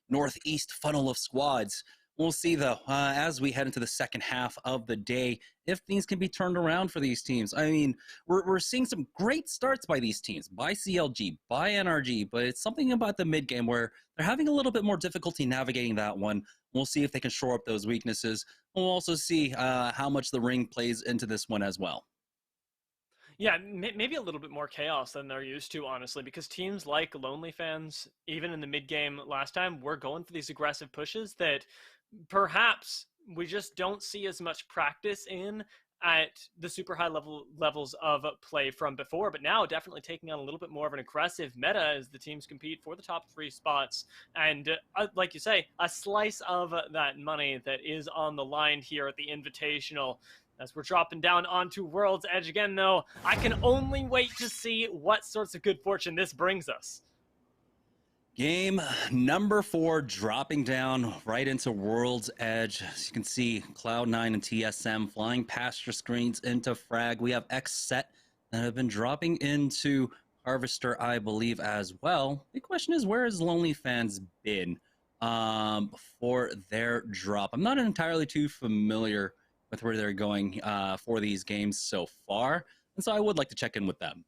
northeast funnel of squads. We'll see, though, as we head into the second half of the day, if things can be turned around for these teams. I mean, we're seeing some great starts by these teams, by CLG, by NRG, but it's something about the mid game where they're having a little bit more difficulty navigating that one. We'll see if they can shore up those weaknesses. We'll also see how much the ring plays into this one as well. Yeah, maybe a little bit more chaos than they're used to, honestly, because teams like Lonely Fans, even in the mid game last time, were going for these aggressive pushes that perhaps we just don't see as much practice in at the super high levels of play from before, but now definitely taking on a little bit more of an aggressive meta as the teams compete for the top 3 spots. And like you say, a slice of that money that is on the line here at the Invitational. As we're dropping down onto World's Edge again, though, I can only wait to see what sorts of good fortune this brings us. Game number 4 dropping down right into World's Edge. As you can see, Cloud9 and TSM flying past your screens into Frag. We have XSET that have been dropping into Harvester, I believe, as well. The question is, where has Lonely Fans been for their drop? I'm not entirely too familiar with where they're going for these games so far, and so I would like to check in with them.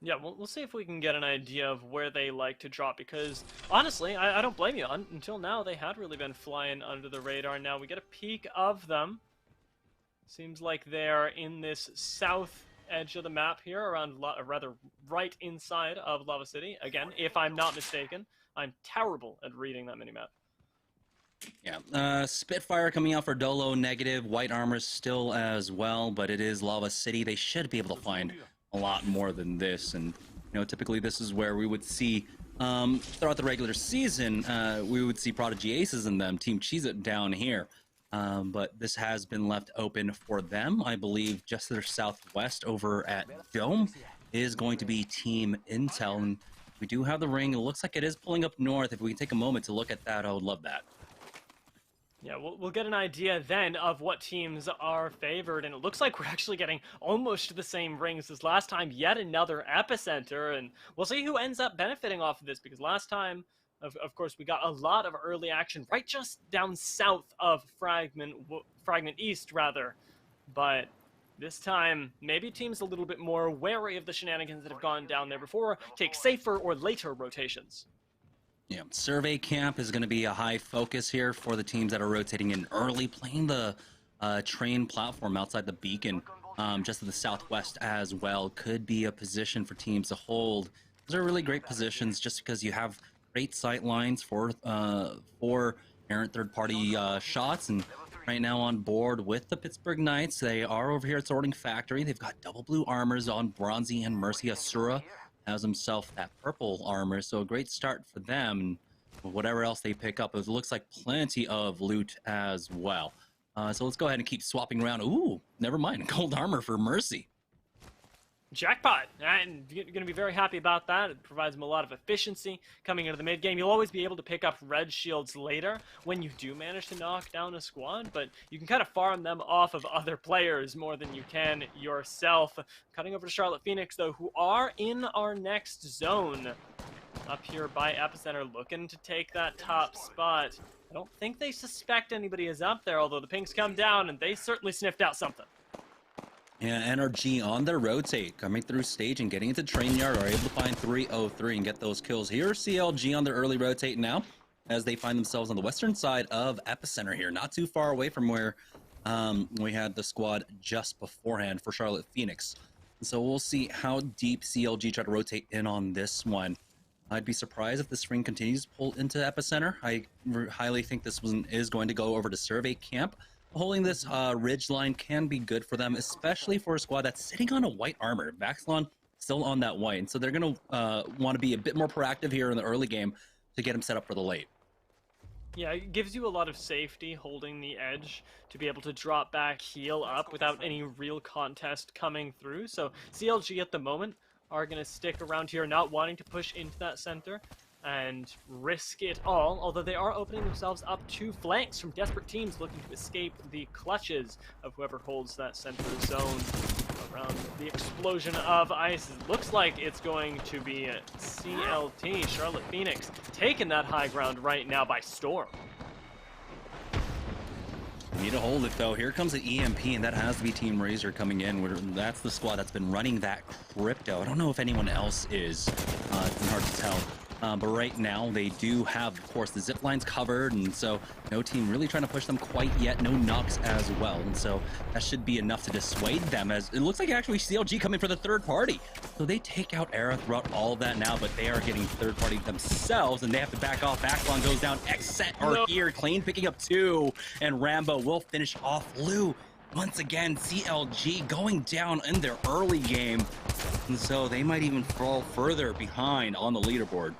Yeah, we'll see if we can get an idea of where they like to drop, because honestly, I don't blame you. Until now, they had really been flying under the radar. Now we get a peek of them. Seems like they're in this south edge of the map here, around, rather, right inside of Lava City. Again, if I'm not mistaken, I'm terrible at reading that minimap. Yeah, Spitfire coming out for Dolo negative, white armor still as well, but it is Lava City. They should be able to find a lot more than this, and typically this is where we would see throughout the regular season we would see Prodigy Aces in them, Team Cheez-It down here, but this has been left open for them. I believe just to their southwest over at Dome is going to be Team Intel, and we do have the ring. It looks like it is pulling up north. If we can take a moment to look at that, I would love that. Yeah, we'll get an idea then of what teams are favored, and it looks like we're actually getting almost the same rings as last time, yet another epicenter, and we'll see who ends up benefiting off of this, because last time, of course, we got a lot of early action right just down south of Fragment East, rather, but this time, maybe teams a little bit more wary of the shenanigans that have gone down there before, take safer or later rotations. Yeah, Survey Camp is going to be a high focus here for the teams that are rotating in early, playing the train platform outside the beacon, just to the southwest as well. Could be a position for teams to hold. Those are really great positions just because you have great sight lines for errant third-party shots. And right now on board with the Pittsburgh Knights, they are over here at Sorting Factory. They've got double blue armors on Bronzy and Mercy. Asura has himself that purple armor, so a great start for them. And whatever else they pick up, it looks like plenty of loot as well. So let's go ahead and keep swapping around. Ooh, never mind, gold armor for Mercy. Jackpot, and you're going to be very happy about that. It provides them a lot of efficiency coming into the mid game. You'll always be able to pick up red shields later when you do manage to knock down a squad, but you can kind of farm them off of other players more than you can yourself. Cutting over to Charlotte Phoenix, though, who are in our next zone up here by Epicenter, looking to take that top spot. I don't think they suspect anybody is up there, although the pings come down, and they certainly sniffed out something. Yeah, NRG on their rotate, coming through stage and getting into train yard, are able to find 303 and get those kills. Here's CLG on their early rotate now, as they find themselves on the western side of Epicenter here, not too far away from where we had the squad just beforehand for Charlotte Phoenix. And so we'll see how deep CLG try to rotate in on this one. I'd be surprised if this ring continues to pull into Epicenter. I highly think this one is going to go over to Survey Camp. Holding this ridge line can be good for them, especially for a squad that's sitting on a white armor. Vaxlon still on that white, and so they're going to want to be a bit more proactive here in the early game to get them set up for the late. Yeah, it gives you a lot of safety holding the edge to be able to drop back, heal up without any real contest coming through. So CLG at the moment are going to stick around here, not wanting to push into that center and risk it all, although they are opening themselves up to flanks from desperate teams looking to escape the clutches of whoever holds that center zone. around the explosion of ice. It looks like it's going to be CLT, Charlotte Phoenix, taking that high ground right now by storm. Need to hold it though. Here comes the EMP, and that has to be Team Razor coming in. That's the squad that's been running that crypto. I don't know if anyone else is. It's hard to tell. But right now they do have, of course, the zip lines covered, and so no team really trying to push them quite yet. No knocks as well, and so that should be enough to dissuade them. As it looks like actually CLG coming for the third party, so they take out Era throughout all of that now, but they are getting third party themselves, and they have to back off. Backline goes down. Xset are here. Clean picking up 2, and Rambo will finish off Lou. Once again, CLG going down in their early game, and so they might even fall further behind on the leaderboard.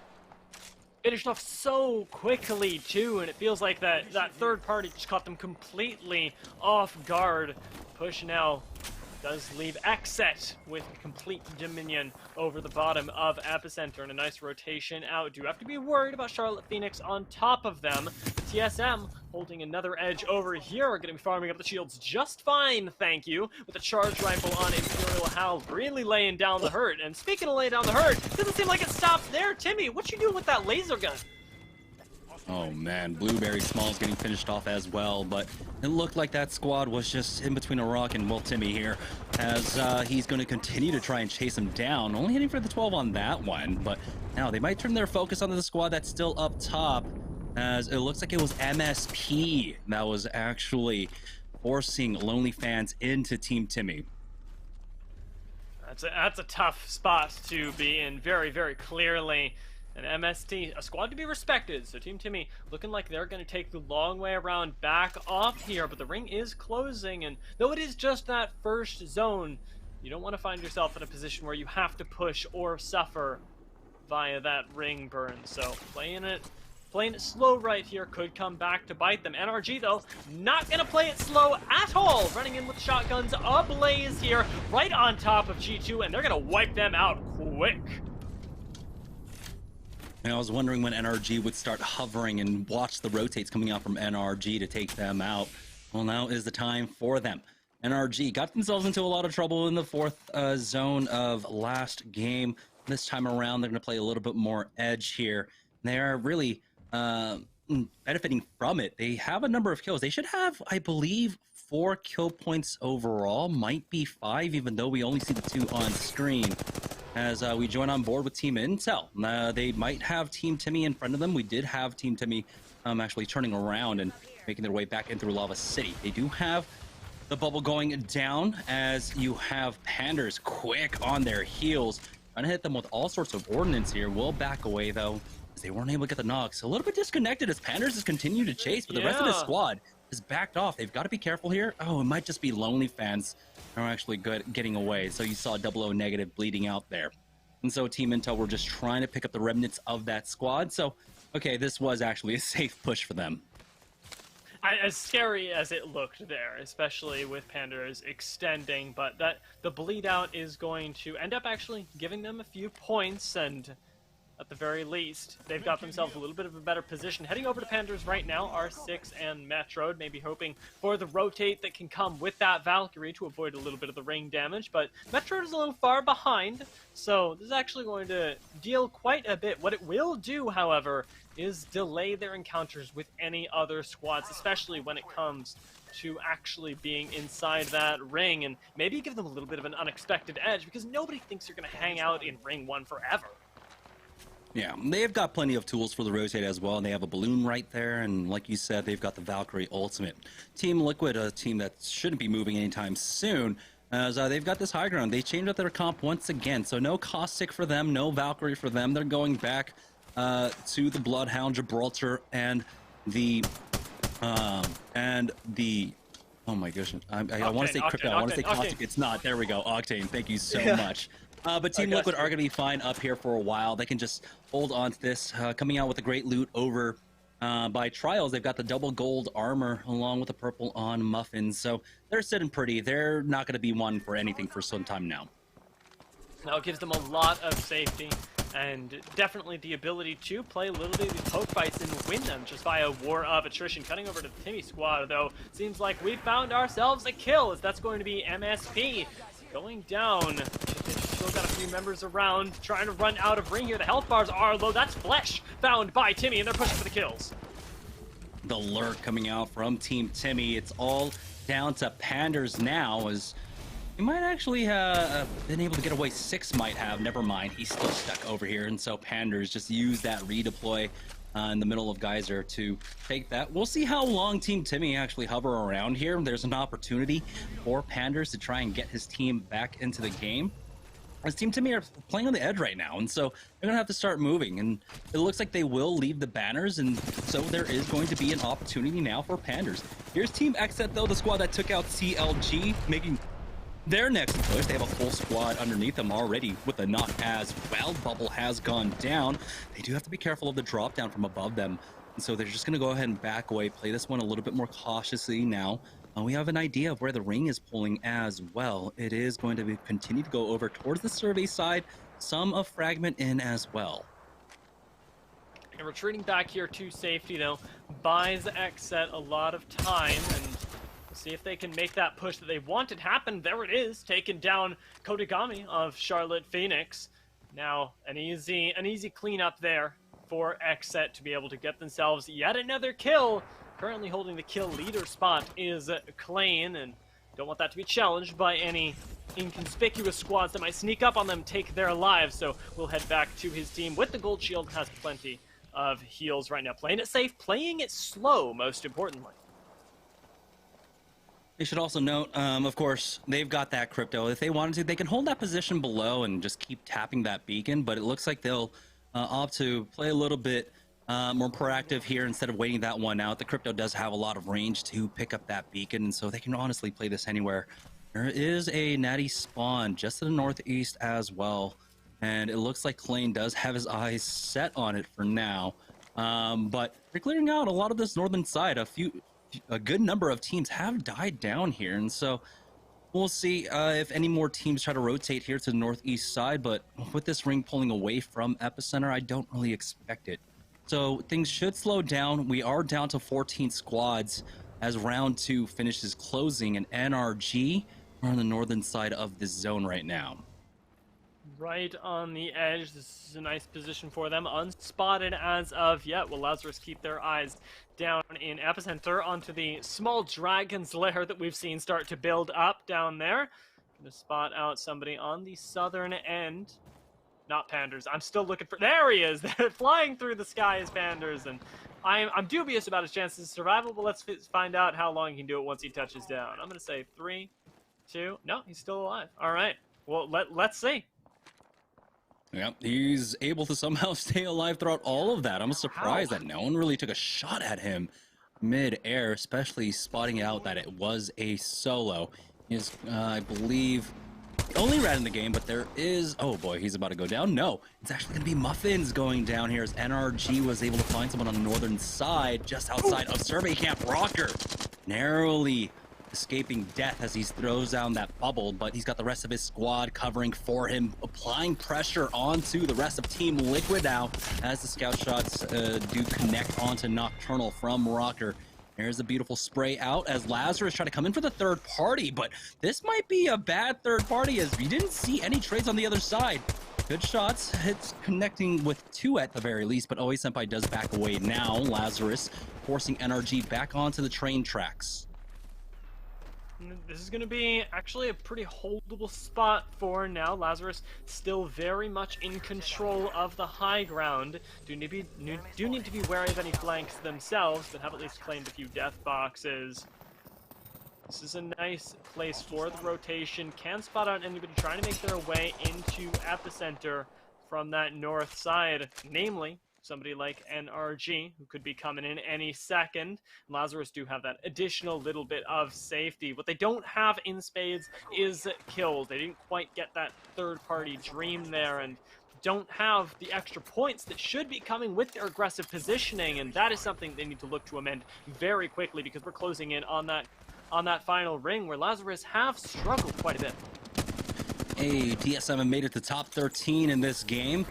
Finished off so quickly too, and it feels like that third party just caught them completely off guard. Push now does leave Xset with complete dominion over the bottom of Epicenter, and a nice rotation out. Do have to be worried about Charlotte Phoenix on top of them. TSM holding another edge over here, are going to be farming up the shields just fine, thank you, with a charge rifle on Imperial Hal, really laying down the hurt. And speaking of laying down the hurt, doesn't seem like it stops there. Timmy, what you doing with that laser gun? Oh man, Blueberry Smalls getting finished off as well, but it looked like that squad was just in between a rock and Timmy here, as he's going to continue to try and chase him down, only hitting for the 12 on that one. But now they might turn their focus onto the squad that's still up top, as it looks like it was MSP that was actually forcing Lonely Fans into Team Timmy. That's a tough spot to be in, very, very clearly. And MST, a squad to be respected, so Team Timmy looking like they're going to take the long way around back off here, but the ring is closing, and though it is just that first zone, you don't want to find yourself in a position where you have to push or suffer via that ring burn. So playing it slow right here could come back to bite them. NRG, though, not going to play it slow at all. Running in with shotguns ablaze here, right on top of G2, and they're going to wipe them out quick. And I was wondering when NRG would start hovering and watch the rotates coming out from NRG to take them out. Well, now is the time for them. NRG got themselves into a lot of trouble in the fourth zone of last game. This time around, they're going to play a little bit more edge here. They are really benefiting from it. They have a number of kills. They should have, I believe, 4 kill points overall. Might be 5, even though we only see the 2 on screen. As we join on board with Team Intel. They might have Team Timmy in front of them. We did have Team Timmy actually turning around and making their way back in through Lava City. They do have the bubble going down, as you have Panders quick on their heels, trying to hit them with all sorts of ordnance here. Will back away, though, as they weren't able to get the knocks. A little bit disconnected as Panders has continued to chase, but the rest of the squad is backed off. They've got to be careful here. Oh, it might just be Lonely Fans are actually good getting away. So you saw 00 negative bleeding out there. And so Team Intel were just trying to pick up the remnants of that squad. So, okay, this was actually a safe push for them. As scary as it looked there, especially with Panders extending, but that the bleed out is going to end up actually giving them a few points, and at the very least, they've got themselves a little bit of a better position. Heading over to Panders right now, R6 and Metrode, maybe hoping for the rotate that can come with that Valkyrie to avoid a little bit of the ring damage, but Metrode is a little far behind, so this is actually going to deal quite a bit. What it will do, however, is delay their encounters with any other squads, especially when it comes to actually being inside that ring, and maybe give them a little bit of an unexpected edge, because nobody thinks you're going to hang out in ring 1 forever. Yeah, they've got plenty of tools for the rotate as well, and they have a balloon right there, and like you said, they've got the Valkyrie ultimate. Team Liquid, a team that shouldn't be moving anytime soon, as they've got this high ground. They changed up their comp once again, so no Caustic for them, no Valkyrie for them. They're going back to the Bloodhound, Gibraltar, and the oh my gosh, I want to say Crypto, I want to say Caustic. It's not. There we go, Octane. Thank you so much. But Team Liquid are going to be fine up here for a while. They can just hold on to this, coming out with a great loot over by Trials. They've got the double gold armor along with the purple on Muffins, so they're sitting pretty. They're not going to be one for anything for some time now. Now it gives them a lot of safety, and definitely the ability to play a little bit of these poke fights and win them just by a war of attrition. Cutting over to the Timmy squad, though, seems like we found ourselves a kill, as that's going to be MSP. going down. They've still got a few members around, trying to run out of ring here. The health bars are low. That's Flesh found by Timmy, and they're pushing for the kills. The lurk coming out from Team Timmy. It's all down to Panders now, as he might actually have been able to get away. Six might have. Never mind. He's still stuck over here, and so Panders just use that redeploy in the middle of Geyser to take that. We'll see how long Team Timmy actually hover around here. There's an opportunity for Panders to try and get his team back into the game, as Team Timmy are playing on the edge right now, and so they're gonna have to start moving, and it looks like they will leave the banners, and so there is going to be an opportunity now for Panders. Here's Team Xset though, the squad that took out CLG, making their next push. They have a full squad underneath them already with a knock as well. Bubble has gone down. They do have to be careful of the drop down from above them, and so they're just gonna go ahead and back away, play this one a little bit more cautiously now. We have an idea of where the ring is pulling as well. It is going to continue to go over towards the survey side, some of Fragment in as well. And retreating back here to safety, though, buys Xset a lot of time, and we'll see if they can make that push that they wanted happen. There it is, taking down Kodagami of Charlotte Phoenix. Now, an easy cleanup there for Xset to be able to get themselves yet another kill. Currently holding the kill leader spot is Klain, and don't want that to be challenged by any inconspicuous squads that might sneak up on them, take their lives. So we'll head back to his team with the gold shield, has plenty of heals right now. Playing it safe, playing it slow, most importantly. They should also note, of course, they've got that crypto. If they wanted to, they can hold that position below and just keep tapping that beacon, but it looks like they'll opt to play a little bit more proactive here instead of waiting that one out. The crypto does have a lot of range to pick up that beacon, and so they can honestly play this anywhere. There is a natty spawn just to the northeast as well, and it looks like Klain does have his eyes set on it for now. But they're clearing out a lot of this northern side. A good number of teams have died down here, and so we'll see if any more teams try to rotate here to the northeast side, but with this ring pulling away from Epicenter, I don't really expect it. So things should slow down. We are down to 14 squads as round 2 finishes closing, and NRG are on the northern side of this zone right now. Right on the edge. This is a nice position for them. Unspotted as of yet. Will Lazarus keep their eyes down in Epicenter onto the small dragon's lair that we've seen start to build up down there. Gonna spot out somebody on the southern end. Not Panders. I'm still looking for... There he is! They're flying through the sky as Panders, and I'm dubious about his chances of survival, but let's find out how long he can do it once he touches down. I'm going to say 3, 2... No, he's still alive. All right. Well, let's see. Yep, he's able to somehow stay alive throughout all of that. I'm surprised that no one really took a shot at him mid-air, especially spotting out that it was a solo. He's, I believe... only rat in the game, but there is... oh boy, he's about to go down. No, it's actually going to be Muffins going down here, as NRG was able to find someone on the northern side, just outside of Survey Camp. Rocker narrowly escaping death as he throws down that bubble, but he's got the rest of his squad covering for him, applying pressure onto the rest of Team Liquid now, as the scout shots do connect onto Nocturnal from Rocker. There's a beautiful spray out as Lazarus trying to come in for the third party, but this might be a bad third party as we didn't see any trades on the other side. Good shots, hits connecting with 2 at the very least, but Always Senpai does back away now. Lazarus forcing NRG back onto the train tracks. This is going to be actually a pretty holdable spot for now. Lazarus still very much in control of the high ground. Do need to be wary of any flanks themselves, but have at least claimed a few death boxes. This is a nice place for the rotation. Can spot out anybody trying to make their way into Epicenter from that north side, namely somebody like NRG, who could be coming in any second. Lazarus do have that additional little bit of safety. What they don't have in spades is kills. They didn't quite get that third-party dream there, and don't have the extra points that should be coming with their aggressive positioning, and that is something they need to look to amend very quickly, because we're closing in on that final ring where Lazarus have struggled quite a bit. Hey, TSM made it to top 13 in this game.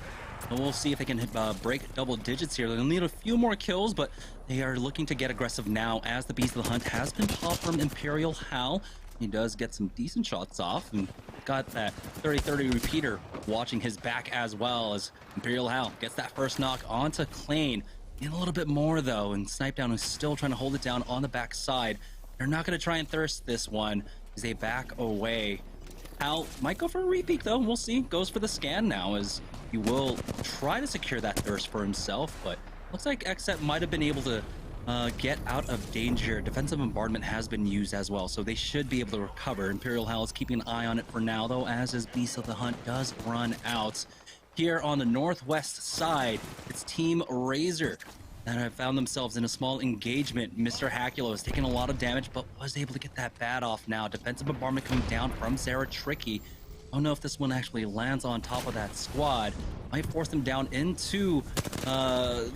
And we'll see if they can break double digits here. They'll need a few more kills, but they are looking to get aggressive now as the Beast of the Hunt has been popped from Imperial Hal. He does get some decent shots off and got that 30-30 repeater watching his back as well as Imperial Hal gets that first knock onto Klein. Need a little bit more though, and Snipedown is still trying to hold it down on the backside. They're not going to try and thirst this one as they back away. Hal might go for a repeat though, we'll see. Goes for the scan now as he will try to secure that thirst for himself, but looks like XSET might have been able to get out of danger. Defensive bombardment has been used as well, so they should be able to recover. Imperial Hal is keeping an eye on it for now, though, as his Beast of the Hunt does run out. Here on the northwest side, it's Team Razor that have found themselves in a small engagement. Mr. Hakulo has taken a lot of damage, but was able to get that bat off now. Defensive bombardment coming down from Sarah Tricky. I don't know if this one actually lands on top of that squad. Might force them down into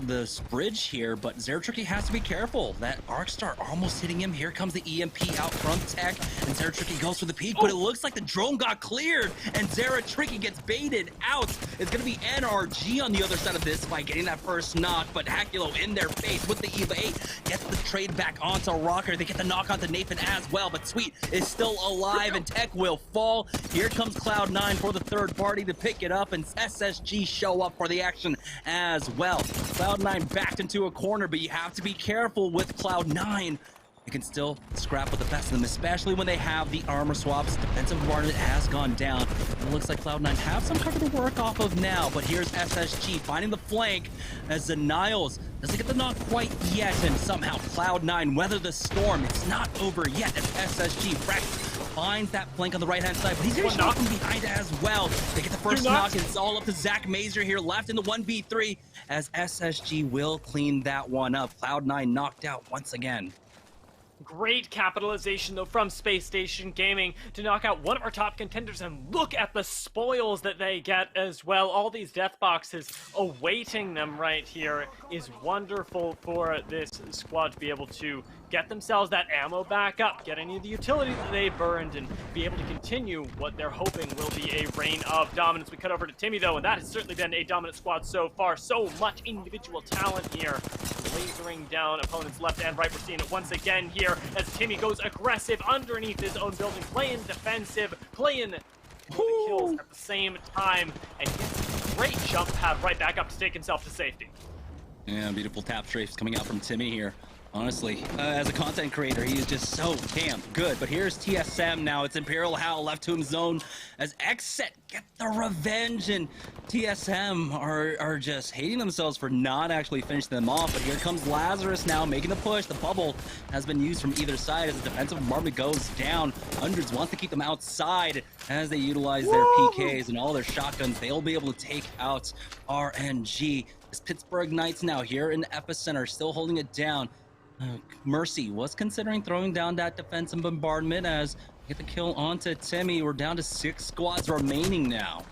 this bridge here, but Zeratricky has to be careful. That Arc Star almost hitting him. Here comes the EMP out from Tech, and Zeratricky goes for the peek, but it looks like the drone got cleared, and Zeratricky gets baited out. It's going to be NRG on the other side of this fight, getting that first knock, but Hakulo in their face with the EVA 8 gets the trade back onto Rocker. They get the knock onto Nathan as well, but Sweet is still alive, and Tech will fall. Here comes Cloud9 for the third party to pick it up, and SSG show up for the action as well. Cloud9 backed into a corner, but you have to be careful with Cloud9. You can still scrap with the best of them, especially when they have the armor swaps. Defensive bombardment has gone down. It looks like Cloud9 have some cover to work off of now, but here's SSG finding the flank as the Niles doesn't get the knock quite yet, and somehow Cloud9 weather the storm. It's not over yet as SSG finds that flank on the right-hand side, but he's getting shot from behind as well. They get the first knock, and it's all up to Zach Mazer here, left in the 1v3, as SSG will clean that one up. Cloud9 knocked out once again. Great capitalization, though, from SpaceStation Gaming to knock out one of our top contenders, and look at the spoils that they get as well. All these death boxes awaiting them right here is wonderful for this squad to be able to get themselves that ammo back up, get any of the utility that they burned, and be able to continue what they're hoping will be a reign of dominance. We cut over to Timmy, though, and that has certainly been a dominant squad so far. So much individual talent here, lasering down opponents left and right. We're seeing it once again here as Timmy goes aggressive underneath his own building, playing defensive, playing the kills at the same time, and gets a great jump pad right back up to take himself to safety. Yeah, beautiful tap strafes coming out from Timmy here. Honestly, as a content creator, he is just so damn good. But here's TSM now. It's Imperial Hal left to his zone as XSET get the revenge, and TSM are just hating themselves for not actually finishing them off. But here comes Lazarus now making the push. The bubble has been used from either side as the defensive bombardment goes down. Hundreds wants to keep them outside as they utilize their PKs and all their shotguns. They'll be able to take out RNG. This Pittsburgh Knights now here in the epicenter, still holding it down. Mercy was considering throwing down that defensive bombardment as we get the kill onto Timmy. We're down to 6 squads remaining now.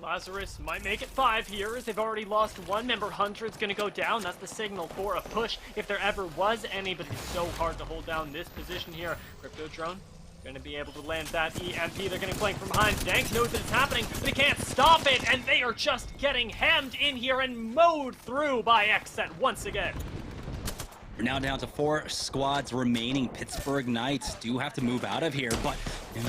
Lazarus might make it 5 here as they've already lost one member. Hunter is going to go down. That's the signal for a push if there ever was any, but it's so hard to hold down this position here. Crypto Drone going to be able to land that EMP. They're getting flanked from behind. Dank knows that it's happening, but he can't stop it, and they are just getting hemmed in here and mowed through by XSET once again. We're now down to 4 squads remaining. Pittsburgh Knights do have to move out of here, but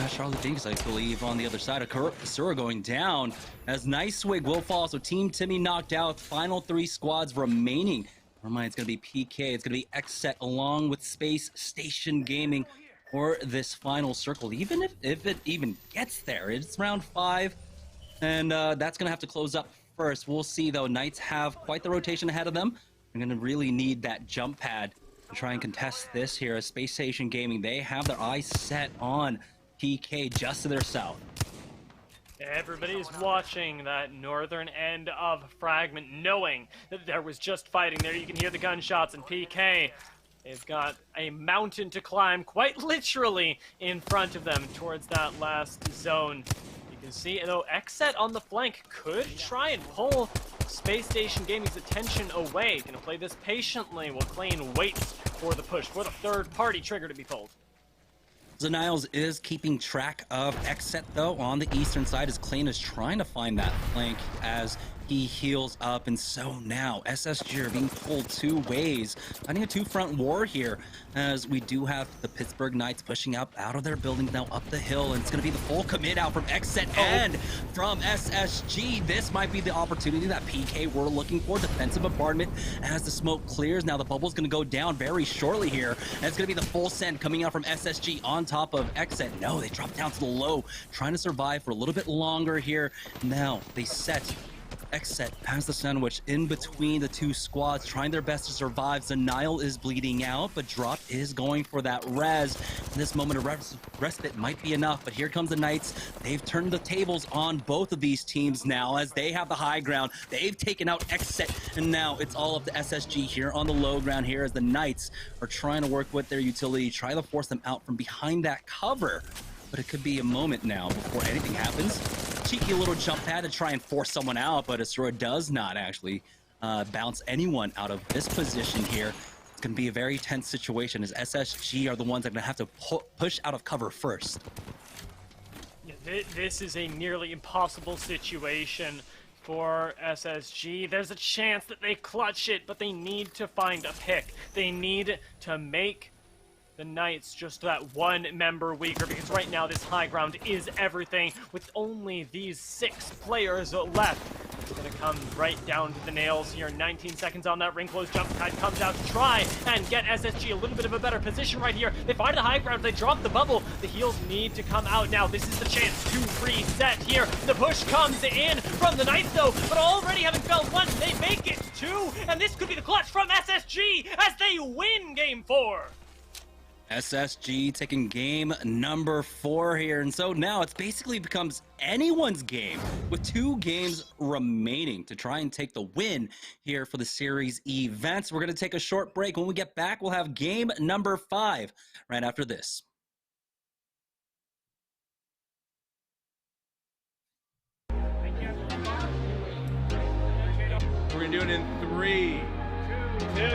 Charlotte Dinks, I believe, on the other side of Kasura going down as Nicewig will fall. So Team Timmy knocked out. Final 3 squads remaining. Never mind, it's going to be PK. It's going to be XSET along with SpaceStation Gaming for this final circle. Even if it even gets there, it's round 5, and that's going to have to close up first. We'll see, though. Knights have quite the rotation ahead of them. They're going to really need that jump pad to try and contest this here. As SpaceStation Gaming, they have their eyes set on PK just to their south. Everybody's watching that northern end of Fragment, knowing that there was just fighting there. You can hear the gunshots, and PK, they've got a mountain to climb, quite literally, in front of them towards that last zone. You can see, though, XSET on the flank could try and pull SpaceStation Gaming's attention away. Gonna play this patiently while Klein waits for the push, for the third-party trigger to be pulled. Niles is keeping track of XSET, though, on the eastern side as Klein is trying to find that flank as He heals up, and so now SSG are being pulled two ways, finding a two-front war here, as we do have the Pittsburgh Knights pushing out of their buildings now up the hill, and it's going to be the full commit out from XSET and from SSG. This might be the opportunity that PK were looking for, defensive bombardment as the smoke clears. Now the bubble's going to go down very shortly here, and it's going to be the full send coming out from SSG on top of XSET. No, they drop down to the low, trying to survive for a little bit longer here. Now they set XSET has the sandwich in between the two squads, trying their best to survive. Zanile is bleeding out, but Drop is going for that res. In this moment of respite might be enough, but here comes the Knights. They've turned the tables on both of these teams now, as they have the high ground. They've taken out XSET, and now it's all up to SSG here on the low ground here, as the Knights are trying to work with their utility, try to force them out from behind that cover. But it could be a moment now before anything happens. Cheeky little jump pad to try and force someone out, but Asura does not actually bounce anyone out of this position here. It's going to be a very tense situation, as SSG are the ones that are going to have to push out of cover first. Yeah, this is a nearly impossible situation for SSG. There's a chance that they clutch it, but they need to find a pick. They need to make the Knights just that one member weaker, because right now this high ground is everything. With only these 6 players left, it's gonna come right down to the nails here. 19 seconds on that ring close. Jump Tide comes out to try and get SSG a little bit of a better position right here. They find the high ground, they drop the bubble. The heals need to come out now. This is the chance to reset here. The push comes in from the Knights though, but already having fell once, they make it 2, and this could be the clutch from SSG as they win game 4. SSG taking game number 4 here, and so now it's basically becomes anyone's game with 2 games remaining to try and take the win here for the Series E events. We're going to take a short break. When we get back, we'll have game number 5 right after this. We're going to do it in 3, 2.